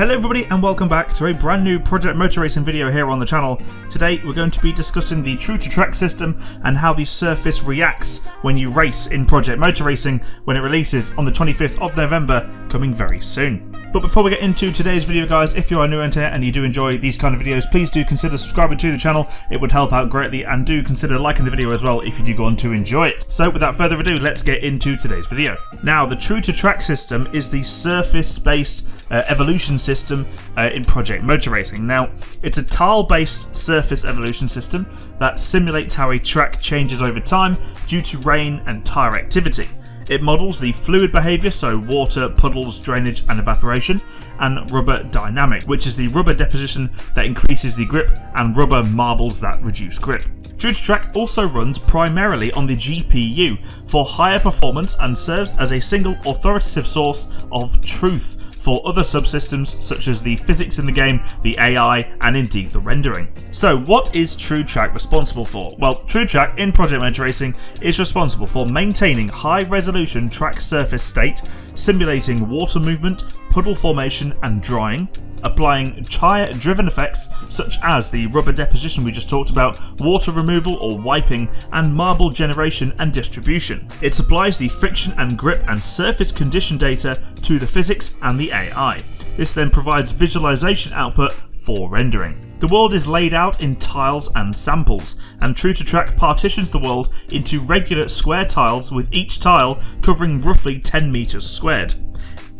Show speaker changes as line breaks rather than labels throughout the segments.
Hello everybody and welcome back to a brand new Project Motor Racing video here on the channel. Today we're going to be discussing the True2Track system and how the surface reacts when you race in Project Motor Racing when it releases on the 25th of November, coming very soon. But before we get into today's video guys, if you are new around here and you do enjoy these kind of videos, please do consider subscribing to the channel. It would help out greatly, and do consider liking the video as well if you do go on to enjoy it. So without further ado, let's get into today's video. Now, the True2Track system is the surface-based evolution system in Project Motor Racing. Now, it's a tile-based surface evolution system that simulates how a track changes over time due to rain and tyre activity. It models the fluid behaviour, so water, puddles, drainage and evaporation, and rubber dynamic, which is the rubber deposition that increases the grip, and rubber marbles that reduce grip. True2Track also runs primarily on the GPU for higher performance and serves as a single authoritative source of truth for other subsystems such as the physics in the game, the AI, and indeed the rendering. So what is True2Track responsible for? Well, True2Track in Project Motor Racing is responsible for maintaining high resolution track surface state, simulating water movement, puddle formation and drying, applying tyre driven effects such as the rubber deposition we just talked about, water removal or wiping, and marble generation and distribution. It supplies the friction and grip and surface condition data to the physics and the AI. This then provides visualization output for rendering. The world is laid out in tiles and samples, and True2Track partitions the world into regular square tiles, with each tile covering roughly 10 meters squared.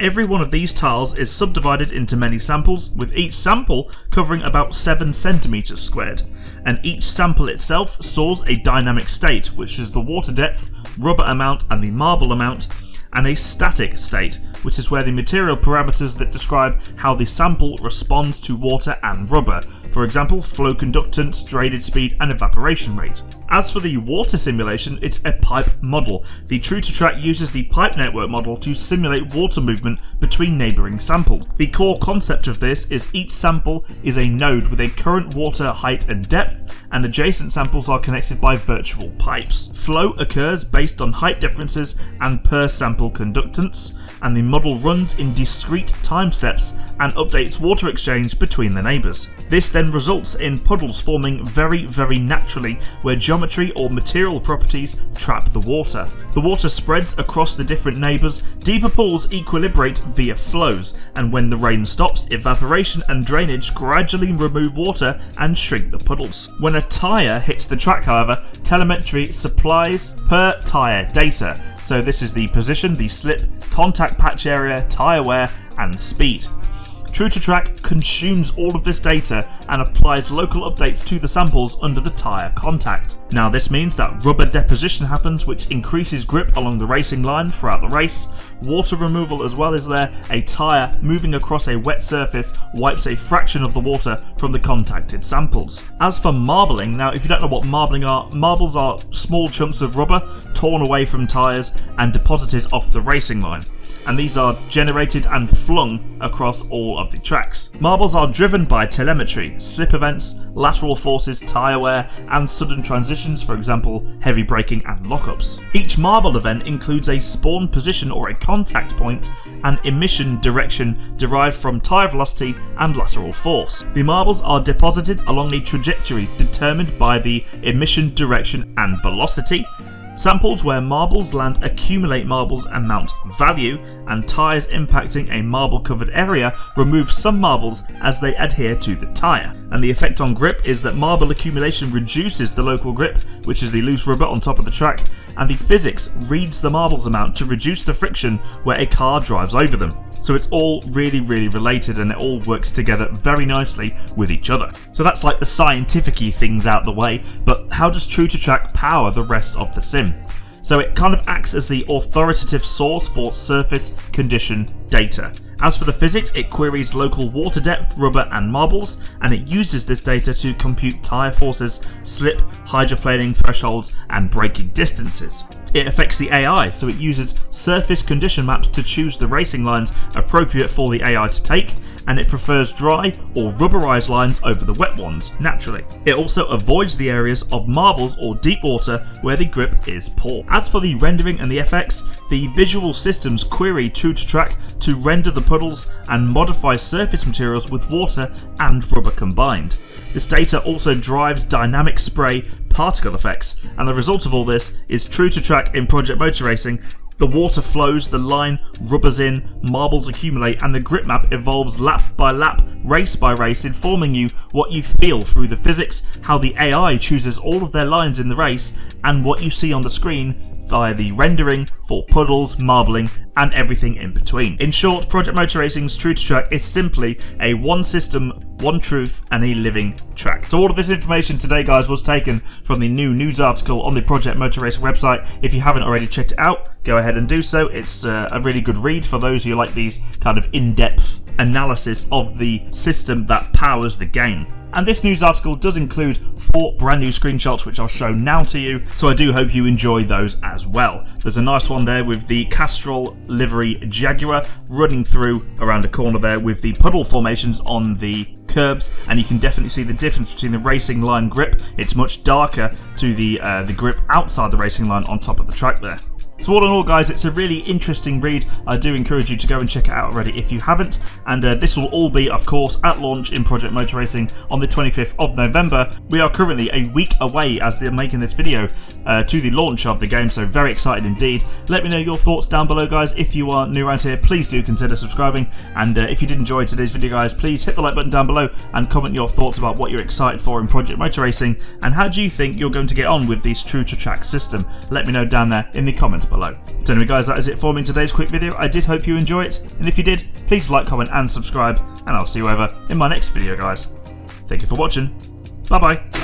Every one of these tiles is subdivided into many samples, with each sample covering about 7 centimeters squared, and each sample itself stores a dynamic state, which is the water depth, rubber amount and the marble amount, and a static state, which is where the material parameters that describe how the sample responds to water and rubber, for example flow conductance, drainage speed and evaporation rate. As for the water simulation, it's a pipe model. The True2Track uses the pipe network model to simulate water movement between neighbouring samples. The core concept of this is each sample is a node with a current water height and depth, and adjacent samples are connected by virtual pipes. Flow occurs based on height differences and per sample conductance, and the model runs in discrete time steps and updates water exchange between the neighbours. This then results in puddles forming very naturally where geometry or material properties trap the water. The water spreads across the different neighbours, deeper pools equilibrate via flows, and when the rain stops, evaporation and drainage gradually remove water and shrink the puddles. When a tyre hits the track, however, telemetry supplies per tyre data, so this is the position, the slip, contact patch area, tyre wear and speed. True2Track consumes all of this data and applies local updates to the samples under the tyre contact. Now this means that rubber deposition happens, which increases grip along the racing line throughout the race. Water removal as well is there. A tyre moving across a wet surface wipes a fraction of the water from the contacted samples. As for marbling, now if you don't know what marbling are, marbles are small chunks of rubber torn away from tyres and deposited off the racing line, and these are generated and flung across all of the tracks. Marbles are driven by telemetry, slip events, lateral forces, tyre wear, and sudden transitions, for example heavy braking and lockups. Each marble event includes a spawn position or a contact point and emission direction derived from tyre velocity and lateral force. The marbles are deposited along a trajectory determined by the emission direction and velocity. Samples where marbles land accumulate marbles amount value, and tyres impacting a marble covered area remove some marbles as they adhere to the tyre. And the effect on grip is that marble accumulation reduces the local grip, which is the loose rubber on top of the track, and the physics reads the marbles amount to reduce the friction where a car drives over them. So it's all really related, and it all works together very nicely with each other. So that's like the scientific-y things out the way, but how does True2Track power the rest of the sim? So it kind of acts as the authoritative source for surface condition data. As for the physics, it queries local water depth, rubber and marbles, and it uses this data to compute tyre forces, slip, hydroplaning thresholds and braking distances. It affects the AI, so it uses surface condition maps to choose the racing lines appropriate for the AI to take, and it prefers dry or rubberized lines over the wet ones, naturally. It also avoids the areas of marbles or deep water where the grip is poor. As for the rendering and the FX, the visual systems query True2Track to render the puddles and modify surface materials with water and rubber combined. This data also drives dynamic spray particle effects, and the result of all this is True2Track in Project Motor Racing. The water flows, the line rubbers in, marbles accumulate, and the grip map evolves lap by lap, race by race, informing you what you feel through the physics, how the AI chooses all of their lines in the race, and what you see on the screen via the rendering for puddles, marbling, and everything in between. In short, Project Motor Racing's True2Track is simply a one system, one truth, and a living track. So all of this information today, guys, was taken from the new news article on the Project Motor Racing website. If you haven't already checked it out, go ahead and do so. It's a really good read for those who like these kind of in-depth analysis of the system that powers the game. And this news article does include 4 brand new screenshots which I'll show now to you, so I do hope you enjoy those as well. There's a nice one there with the Castrol livery Jaguar running through around a corner there with the puddle formations on the curbs, and you can definitely see the difference between the racing line grip. It's much darker to the grip outside the racing line on top of the track there. So all in all, guys, it's a really interesting read. I do encourage you to go and check it out already if you haven't. And this will all be, of course, at launch in Project Motor Racing on the 25th of November. We are currently a week away as they're making this video to the launch of the game, so very excited indeed. Let me know your thoughts down below, guys. If you are new around here, please do consider subscribing. And if you did enjoy today's video, guys, please hit the like button down below and comment your thoughts about what you're excited for in Project Motor Racing and how do you think you're going to get on with this True2Track system. Let me know down there in the comments below. So anyway, guys, that is it for me in today's quick video. I did hope you enjoy it, and if you did, please like, comment and subscribe, and I'll see you over in my next video, guys. Thank you for watching. Bye bye.